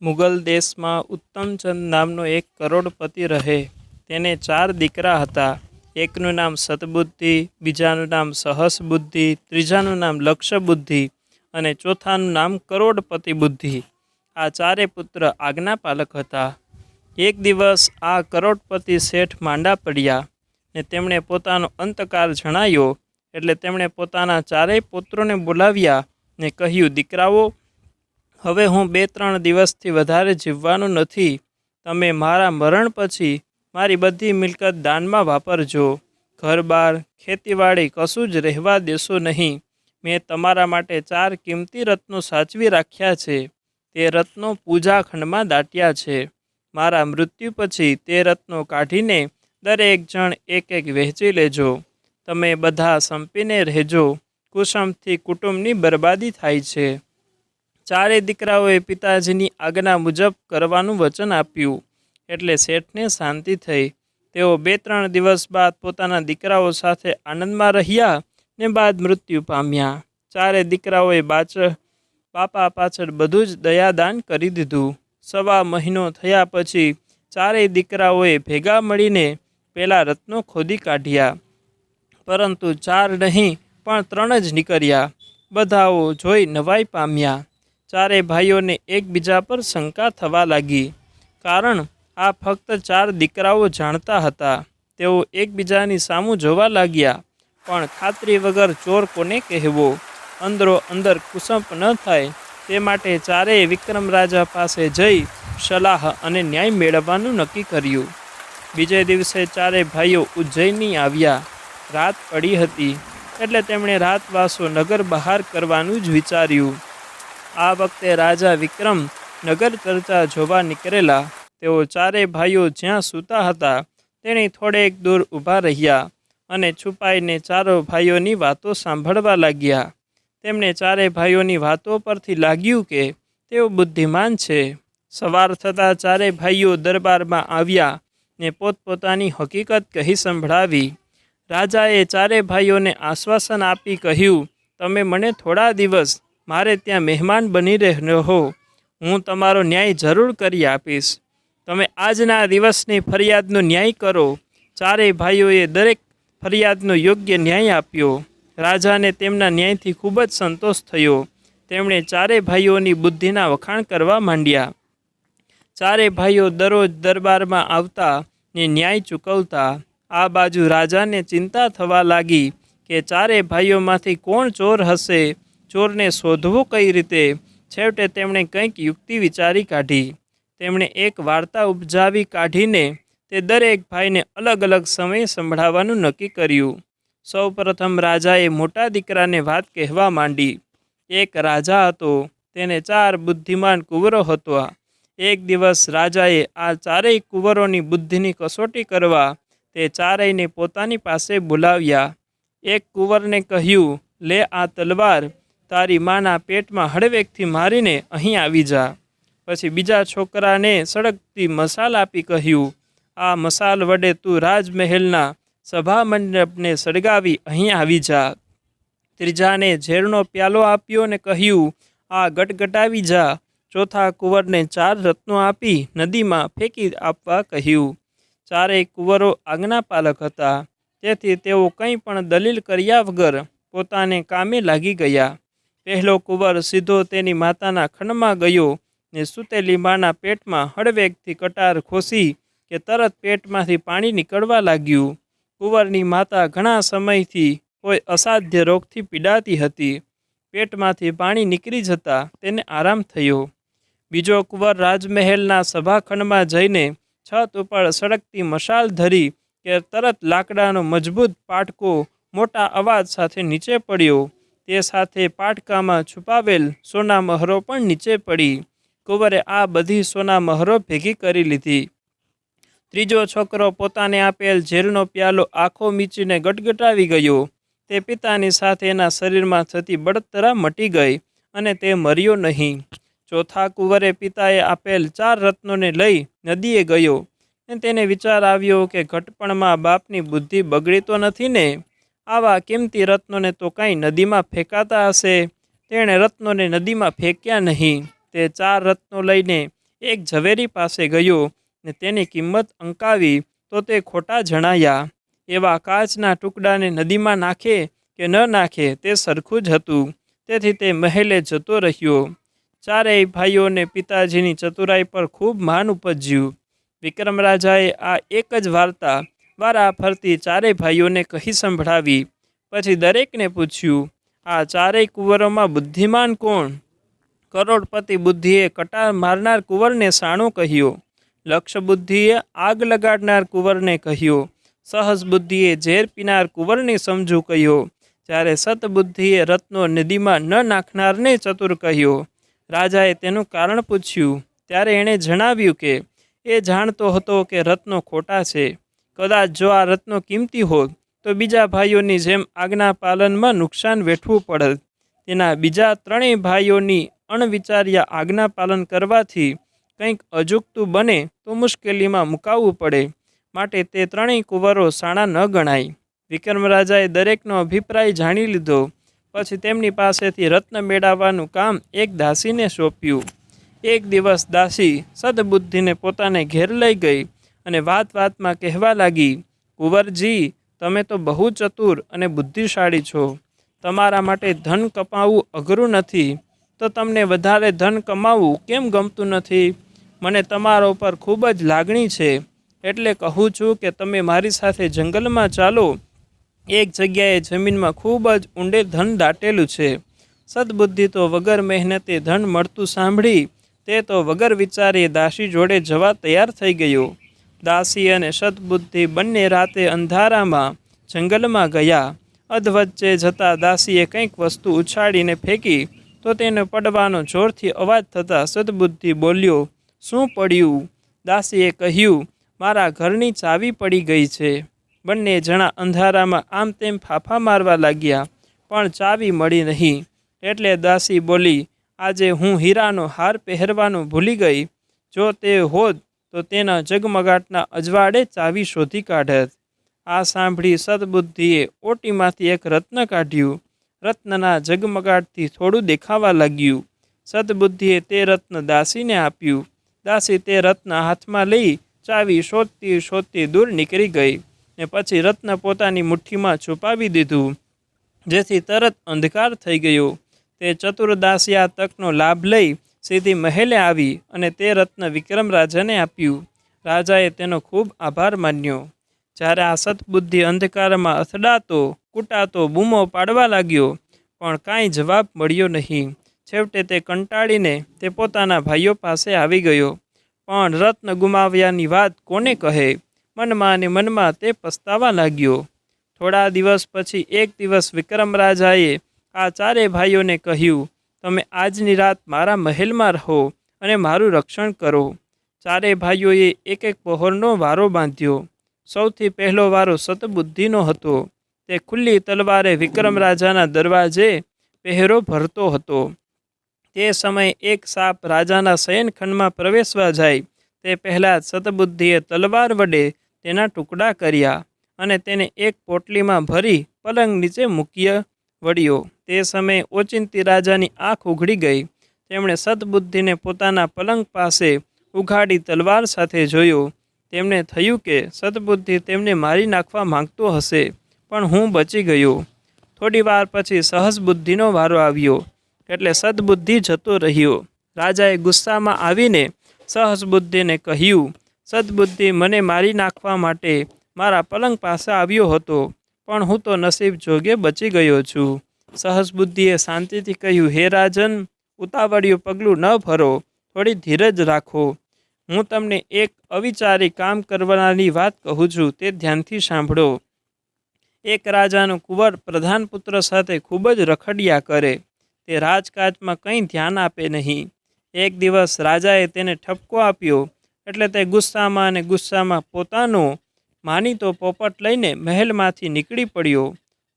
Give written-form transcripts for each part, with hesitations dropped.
મુગલ દેશમાં ઉત્તમચંદ નામનો એક કરોડપતિ રહે. તેને 4 દીકરા હતા. એકનું નામ સતબુદ્ધિ, બીજાનું નામ સહસબુદ્ધિ, ત્રીજાનું નામ લક્ષબુદ્ધિ અને ચોથાનું નામ કરોડપતિ બુદ્ધિ. આ 4 પુત્ર આજ્ઞાપાલક હતા. એક દિવસ આ કરોડપતિ શેઠ માંડા પડ્યા ને તેમણે પોતાનો અંતકાળ જણાયો. એટલે તેમણે પોતાના 4 પુત્રોને બોલાવ્યા ને કહ્યું, દીકરાઓ, હવે હું 2-3 દિવસથી વધારે જીવવાનું નથી. તમે મારા મરણ પછી મારી બધી મિલકત દાનમાં વાપરજો. ઘરબાર ખેતીવાડી કશું જ રહેવા દેશો નહીં. મેં તમારા માટે 4 કિંમતી રત્નો સાચવી રાખ્યા છે. તે રત્નો પૂજાખંડમાં દાટ્યા છે. મારા મૃત્યુ પછી તે રત્નો કાઢીને દરેક જણ એક વહેંચી લેજો. તમે બધા સંપીને રહેજો. કુસુમથી કુટુંબની બરબાદી થાય છે. 4 દીકરાઓએ પિતાજીની આજ્ઞા મુજબ કરવાનું વચન આપ્યું. એટલે શેઠને શાંતિ થઈ. તેઓ 2-3 દિવસ બાદ પોતાના દીકરાઓ સાથે આનંદમાં રહ્યા ને બાદ મૃત્યુ પામ્યા. 4 દીકરાઓએ બાપા પાછળ બધું જ દયાદાન કરી દીધું. 1.25 મહિનો થયા પછી 4 દીકરાઓએ ભેગા મળીને પેલા રત્નો ખોદી કાઢ્યા. પરંતુ 4 નહીં પણ 3 જ નીકળ્યા. બધાઓ જોઈ નવાઈ પામ્યા. 4 ભાઈઓને એકબીજા પર શંકા થવા લાગી. કારણ આ ફક્ત 4 દીકરાઓ જાણતા હતા. તેઓ એકબીજાની સામું જોવા લાગ્યા. પણ ખાતરી વગર ચોર કોને કહેવો? અંદરો અંદર કુસંપ ન થાય તે માટે 4 વિક્રમ રાજા પાસે જઈ સલાહ અને ન્યાય મેળવવાનું નક્કી કર્યું. બીજે દિવસે 4 ભાઈઓ ઉજ્જૈની આવ્યા. રાત પડી હતી એટલે તેમણે રાતવાસો નગર બહાર કરવાનું જ વિચાર્યું. આ વખતે રાજા વિક્રમ નગર ચર્ચા જોવા નીકળેલા. તેઓ 4 ભાઈઓ જ્યાં સૂતા હતા તેની થોડેક દૂર ઊભા રહ્યા અને છુપાઈને 4 ભાઈઓની વાતો સાંભળવા લાગ્યા. તેમને 4 ભાઈઓની વાતો પરથી લાગ્યું કે તેઓ બુદ્ધિમાન છે. સવાર થતાં 4 ભાઈઓ દરબારમાં આવ્યા ને પોતપોતાની હકીકત કહી સંભળાવી. રાજાએ 4 ભાઈઓને આશ્વાસન આપી કહ્યું, તમે મને થોડા દિવસ મારે ત્યાં મહેમાન બની રહો. હું તમારો ન્યાય જરૂર કરી આપીશ. તમે આજના દિવસની ફરિયાદનો ન્યાય કરો. 4 ભાઈઓએ દરેક ફરિયાદનો યોગ્ય ન્યાય આપ્યો. રાજાને તેમના ન્યાયથી ખૂબ જ સંતોષ થયો. તેમણે 4 ભાઈઓની બુદ્ધિના વખાણ કરવા માંડ્યા. 4 ભાઈઓ દરરોજ દરબારમાં આવતા ને ન્યાય ચૂકવતા. આ બાજુ રાજાને ચિંતા થવા લાગી કે 4 ભાઈઓમાંથી કોણ ચોર હશે? ચોરને શોધવો કઈ રીતે? છેવટે તેમણે કંઈક યુક્તિ વિચારી કાઢી. તેમણે એક વાર્તા ઉપજાવી કાઢીને તે દરેક ભાઈને અલગ અલગ સમયે સંભળાવવાનું નક્કી કર્યું. સૌપ્રથમ રાજાએ મોટા દીકરાને વાત કહેવા માંડી. એક રાજા હતો. તેને 4 બુદ્ધિમાન કુંવરો હતા. એક દિવસ રાજાએ આ 4 કુંવરોની બુદ્ધિની કસોટી કરવા તે 4ને પોતાની પાસે બોલાવ્યા. એક કુંવરને કહ્યું, લે આ તલવાર, તારી માના પેટમાં હળવેકથી મારીને અહીં આવી જા. પછી બીજા છોકરાને સળગતી મસાલ આપી કહ્યું, આ મસાલ વડે તું રાજમહેલના સભા મંડપને સળગાવી અહીં આવી જા. ત્રીજાને ઝેરનો પ્યાલો આપ્યો ને કહ્યું, આ ગટગટાવી જા. ચોથા કુંવરને 4 રત્નો આપી નદીમાં ફેંકી આપવા કહ્યું. 4 કુંવરો આજ્ઞાપાલક હતા. તેથી તેઓ કંઈ પણ દલીલ કર્યા વગર પોતાને કામે લાગી ગયા. પહેલો કુંવર સીધો તેની માતાના ખંડમાં ગયો ને સૂતેલી માના પેટમાં હળવેકથી કટાર ખોસી કે તરત પેટમાંથી પાણી નીકળવા લાગ્યું. કુંવરની માતા ઘણા સમયથી કોઈ અસાધ્ય રોગથી પીડાતી હતી. પેટમાંથી પાણી નીકળી જતાં તેને આરામ થયો. બીજો કુંવર રાજમહેલના સભાખંડમાં જઈને છત ઉપર સળગતી મશાલ ધરી કે તરત લાકડાનો મજબૂત પાટકો મોટા અવાજ સાથે નીચે પડ્યો. તે સાથે પાટકામાં છુપાવેલ સોના મહરો પણ નીચે પડી. કુંવરે આ બધી સોના મહરો ભેગી કરી લીધી. ત્રીજો છોકરો પોતાને આપેલ ઝેરનો પ્યાલો આંખો મીચીને ગટગટાવી ગયો. તે પિતાની સાથે એના શરીરમાં થતી બળતરા મટી ગઈ અને તે મર્યો નહીં. ચોથા કુંવરે પિતાએ આપેલ 4 રત્નોને લઈ નદીએ ગયો ને તેને વિચાર આવ્યો કે ઘટપણમાં બાપની બુદ્ધિ બગડી તો નથી ને? આવા કિંમતી રત્નોને તો કાંઈ નદીમાં ફેંકાતા હશે. તેણે રત્નોને નદીમાં ફેંક્યા નહીં. તે 4 રત્નો લઈને એક ઝવેરી પાસે ગયો ને તેની કિંમત અંકાવી તો તે ખોટા જણાયા. એવા કાચના ટુકડાને નદીમાં નાખે કે ન નાખે તે સરખું જ હતું. તેથી તે મહેલે જતો રહ્યો. ચારેય ભાઈઓને પિતાજીની ચતુરાઈ પર ખૂબ માન ઉપજ્યું. વિક્રમ રાજાએ આ એક જ વાર્તા વારા ફરતી ચારેય ભાઈઓને કહી સંભળાવી. પછી દરેકને પૂછ્યું, આ ચારેય કુંવરોમાં બુદ્ધિમાન કોણ? કરોડપતિ બુદ્ધિએ કટાર મારનાર કુંવરને સાણું કહ્યો. લક્ષ બુદ્ધિએ આગ લગાડનાર કુંવરને કહ્યો. સહસ બુદ્ધિએ ઝેર પીનાર કુંવરને સમજુ કહ્યો. જ્યારે સતબુદ્ધિએ રત્નો નદીમાં ન નાખનારને ચતુર કહ્યો. રાજાએ તેનું કારણ પૂછ્યું ત્યારે એણે જણાવ્યું કે એ જાણતો હતો કે રત્નો ખોટા છે. કદાચ જો આ રત્નો કિંમતી હોત તો બીજા ભાઈઓની જેમ આજ્ઞા પાલનમાં નુકસાન વેઠવું પડત. તેના બીજા ત્રણેય ભાઈઓની અણવિચાર્યા આજ્ઞા પાલન કરવાથી કંઈક અજુગતું બને તો મુશ્કેલીમાં મુકાવવું પડે. માટે તે ત્રણેય કુંવરો સાણા ન ગણાય. વિક્રમ રાજાએ દરેકનો અભિપ્રાય જાણી લીધો. પછી તેમની પાસેથી રત્ન મેળવવાનું કામ એક દાસીને સોંપ્યું. એક દિવસ દાસી સદબુદ્ધિને પોતાને ઘેર લઈ ગઈ અને વાત વાતમાં કહેવા લાગી, કુંવરજી, તમે તો બહુ ચતુર અને બુદ્ધિશાળી છો. તમારા માટે ધન કમાવવું અઘરું નથી, તો તમને વધારે ધન કમાવવું કેમ ગમતું નથી? મને તમારા ઉપર ખૂબ જ લાગણી છે, એટલે કહું છું કે તમે મારી સાથે જંગલમાં ચાલો. એક જગ્યાએ જમીનમાં ખૂબ જ ઊંડે ધન દાટેલું છે. સદબુદ્ધિ તો વગર મહેનતે ધન મળતું સાંભળી તે તો વગર વિચારે દાસી જોડે જવા તૈયાર થઈ ગયો. દાસી અને સદબુદ્ધિ બંને રાતે અંધારામાં જંગલમાં ગયા. અધવચ્ચે જતા દાસીએ કંઈક વસ્તુ ઉછાળીને ફેંકી તો તેને પડવાનો જોરથી અવાજ થતાં સદબુદ્ધિ બોલ્યો, શું પડ્યું? દાસીએ કહ્યું, મારા ઘરની ચાવી પડી ગઈ છે. બંને જણા અંધારામાં આમ તેમ ફાફા મારવા લાગ્યા, પણ ચાવી મળી નહીં. એટલે દાસી બોલી, આજે હું હીરાનો હાર પહેરવાનું ભૂલી ગઈ. જો તે હોત તો તેના જગમગાટના અજવાળે ચાવી શોધી કાઢત. આ સાંભળી સદબુદ્ધિએ ઓટીમાંથી એક રત્ન કાઢ્યું. રત્નના જગમગાટથી થોડું દેખાવા લાગ્યું. સદબુદ્ધિએ તે રત્ન દાસીને આપ્યું. દાસી તે રત્ન હાથમાં લઈ ચાવી શોધતી શોધતી દૂર નીકળી ગઈ ને પછી રત્ન પોતાની મુઠ્ઠીમાં છુપાવી દીધું, જેથી તરત અંધકાર થઈ ગયો. તે ચતુર દાસી આ તકનો લાભ લઈ સીધી મહેલે આવી અને તે રત્ન વિક્રમ રાજાને આપ્યું. રાજાએ તેનો ખૂબ આભાર માન્યો. જ્યારે આ સતબુદ્ધિ અંધકારમાં અથડાતો કૂટાતો બૂમો પાડવા લાગ્યો, પણ કાંઈ જવાબ મળ્યો નહીં. છેવટે તે કંટાળીને તે પોતાના ભાઈઓ પાસે આવી ગયો. પણ રત્ન ગુમાવ્યાની વાત કોને કહે? મનમાં અને મનમાં તે પસ્તાવા લાગ્યો. થોડા દિવસ પછી એક દિવસ વિક્રમ રાજાએ આ ચારે ભાઈઓને કહ્યું, તમે આજની રાત મારા મહેલમાં રહો અને મારું રક્ષણ કરો. ચારે ભાઈઓએ એક એક પહોરનો વારો બાંધ્યો. સૌથી પહેલો વારો સતબુદ્ધિનો હતો. તે ખુલ્લી તલવારે વિક્રમ રાજાના દરવાજે પહેરો ભરતો હતો. તે સમયે એક સાપ રાજાના શયનખંડમાં પ્રવેશવા જાય તે પહેલાં સતબુદ્ધિએ તલવાર વડે તેના ટુકડા કર્યા અને તેને એક પોટલીમાં ભરી પલંગ નીચે મૂકી વળ્યો. તે સમયે ઓચિંતી રાજાની આંખ ઉઘડી ગઈ. તેમણે સદબુદ્ધિને પોતાના પલંગ પાસે ઉઘાડી તલવાર સાથે જોયો. તેમને થયું કે સદબુદ્ધિ તેમને મારી નાખવા માંગતો હશે, પણ હું બચી ગયો. થોડી વાર પછી સહજ બુદ્ધિનો વારો આવ્યો, એટલે સદબુદ્ધિ જતો રહ્યો. રાજાએ ગુસ્સામાં આવીને સહજ બુદ્ધિને કહ્યું, સદબુદ્ધિ મને મારી નાખવા માટે મારા પલંગ પાસે આવ્યો હતો, પણ હું તો નસીબ જોગે બચી ગયો છું. સહજ બુદ્ધિએ શાંતિથી કહ્યું, હે રાજન, ઉતાવળિયું પગલું ન ભરો, થોડી ધીરજ રાખો. હું તમને એક અવિચારી કામ કરવાની વાત કહું છું, તે ધ્યાનથી સાંભળો. એક રાજાનું કુંવર પ્રધાન પુત્ર સાથે ખૂબ જ રખડ્યા કરે. તે રાજકાજમાં કંઈ ધ્યાન આપે નહીં. એક દિવસ રાજાએ તેને ઠપકો આપ્યો, એટલે તે ગુસ્સામાં અને ગુસ્સામાં પોતાનો માનીતો પોપટ લઈને મહેલમાંથી નીકળી પડ્યો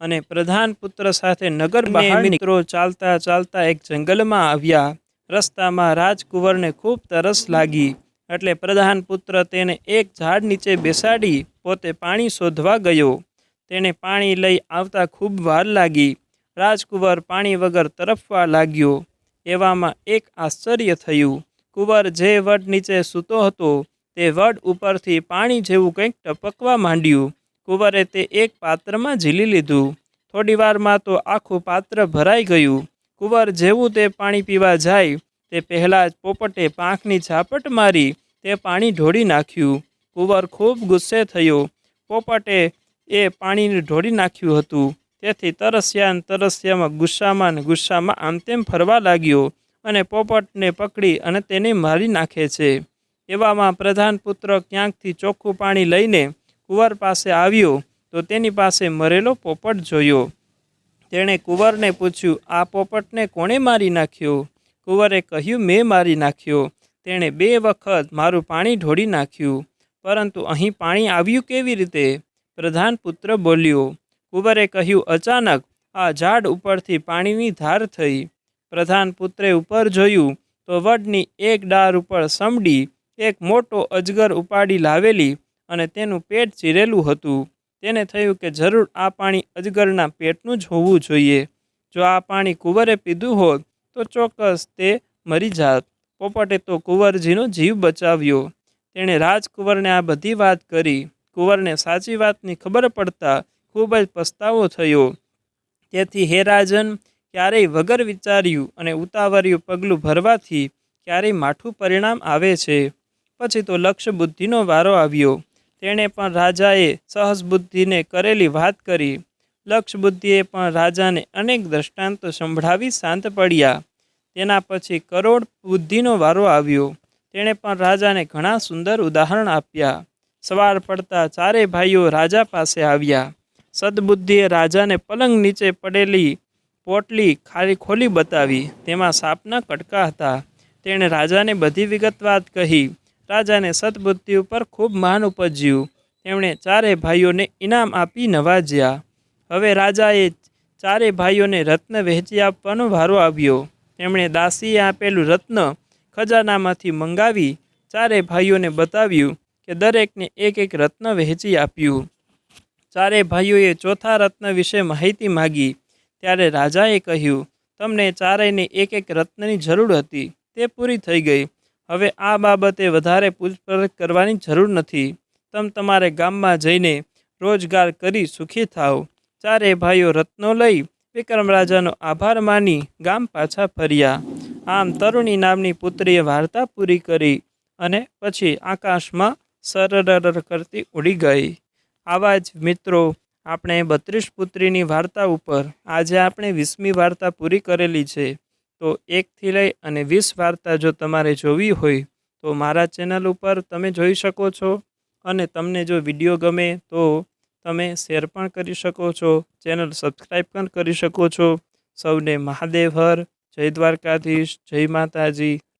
અને પ્રધાન પુત્ર સાથે નગર બહાર મિત્રો ચાલતા ચાલતા એક જંગલમાં આવ્યા. રસ્તામાં રાજકુંવરને ખૂબ તરસ લાગી, એટલે પ્રધાન પુત્ર તેને એક ઝાડ નીચે બેસાડી પોતે પાણી શોધવા ગયો. તેને પાણી લઈ આવતા ખૂબ વાર લાગી. રાજકુંવર પાણી વગર તરફવા લાગ્યો. એવામાં એક આશ્ચર્ય થયું. કુંવર જે વડ નીચે સૂતો હતો તે વડ ઉપરથી પાણી જેવું કંઈક ટપકવા માંડ્યું. કુંવરે તે એક પાત્રમાં ઝીલી લીધું. થોડી વારમાં તો આખું પાત્ર ભરાઈ ગયું. કુંવર જેવું તે પાણી પીવા જાય તે પહેલાં જ પોપટે પાંખની ઝાપટ મારી તે પાણી ઢોળી નાખ્યું. કુંવર ખૂબ ગુસ્સે થયો. પોપટે એ પાણીને ઢોળી નાખ્યું હતું, તેથી તરસ્યામાં ગુસ્સામાં આમ તેમ ફરવા લાગ્યો અને પોપટને પકડી અને તેને મારી નાખે છે. એવામાં પ્રધાન પુત્ર ક્યાંકથી ચોખ્ખું પાણી લઈને કુંવર પાસે આવ્યો તો તેની પાસે મરેલો પોપટ જોયો. તેણે કુંવરને પૂછ્યું, આ પોપટને કોણે મારી નાખ્યો? કુંવરે કહ્યું, મેં મારી નાખ્યો. તેણે 2 વખત મારું પાણી ઢોળી નાખ્યું, પરંતુ અહીં પાણી આવ્યું કેવી રીતે? પ્રધાન પુત્ર બોલ્યો. કુંવરે કહ્યું, અચાનક આ ઝાડ ઉપરથી પાણીની ધાર થઈ. પ્રધાન પુત્રે ઉપર જોયું તો વડની એક ડાળ ઉપર સમડી એક મોટો અજગર ઉપાડી લાવેલી અને તેનું પેટ ચીરેલું હતું. તેને થયું કે જરૂર આ પાણી અજગરના પેટનું જ હોવું જોઈએ. જો આ પાણી કુંવરે પીધું હોત તો ચોક્કસ તે મરી જાત. પોપટે તો કુંવરજીનો જીવ બચાવ્યો. તેણે રાજકુંવરને આ બધી વાત કરી. કુંવરને સાચી વાતની ખબર પડતા ખૂબ જ પસ્તાવો થયો. તેથી હે રાજન, ક્યારેય વગર વિચાર્યું અને ઉતાવળિયું પગલું ભરવાથી ક્યારેય માઠું પરિણામ આવે છે. પછી તો લક્ષ બુદ્ધિનો વારો આવ્યો. તેણે પણ રાજાએ સહસ બુદ્ધિને કરેલી વાત કરી. લક્ષ બુદ્ધિએ પણ રાજાને અનેક દ્રષ્ટાંતો સંભળાવી શાંત પડ્યા. તેના પછી કરોડ બુદ્ધિનો વારો આવ્યો. તેણે પણ રાજાને ઘણા સુંદર ઉદાહરણ આપ્યા. સવાર પડતા 4 ભાઈઓ રાજા પાસે આવ્યા. સદબુદ્ધિએ રાજાને પલંગ નીચે પડેલી પોટલી ખાલી ખોલી બતાવી. તેમાં સાપના કટકા હતા. તેણે રાજાને બધી વિગતવાર કહી. રાજાને સદબુદ્ધિ ઉપર ખૂબ માન ઉપજ્યું. તેમણે 4 ભાઈઓને ઇનામ આપી નવાજ્યા. હવે રાજાએ 4 ભાઈઓને રત્ન વહેંચી આપવાનો વારો આવ્યો. તેમણે દાસીએ આપેલું રત્ન ખજાનામાંથી મંગાવી 4 ભાઈઓને બતાવ્યું કે દરેકને એક એક રત્ન વહેંચી આપ્યું. 4 ભાઈઓએ ચોથા રત્ન વિશે માહિતી માગી. ત્યારે રાજાએ કહ્યું, તમને 4ને એક એક રત્નની જરૂર હતી, તે પૂરી થઈ ગઈ. હવે આ બાબતે વધારે પૂછપરછ કરવાની જરૂર નથી. તમારે ગામમાં જઈને રોજગાર કરી સુખી થાવ. 4 ભાઈઓ રત્નો લઈ વિક્રમ રાજાનો આભાર માની ગામ પાછા ફર્યા. આમ તરુણી નામની પુત્રીએ વાર્તા પૂરી કરી અને પછી આકાશમાં સરર કરતી ઉડી ગઈ. આવા જ મિત્રો, આપણે 32 પુત્રીની વાર્તા ઉપર આજે આપણે 20મી વાર્તા પૂરી કરેલી છે. તો 1 થી લઈ અને 20 વાર્તા જો તમારે જોવી હોય તો મારા ચેનલ ઉપર તમે જોઈ શકો છો. અને તમને જો વિડીયો ગમે તો તમે શેર પણ કરી શકો છો, ચેનલ સબસ્ક્રાઈબ પણ કરી શકો છો. સૌને મહાદેવ હર, જય દ્વારકાધીશ, જય માતાજી.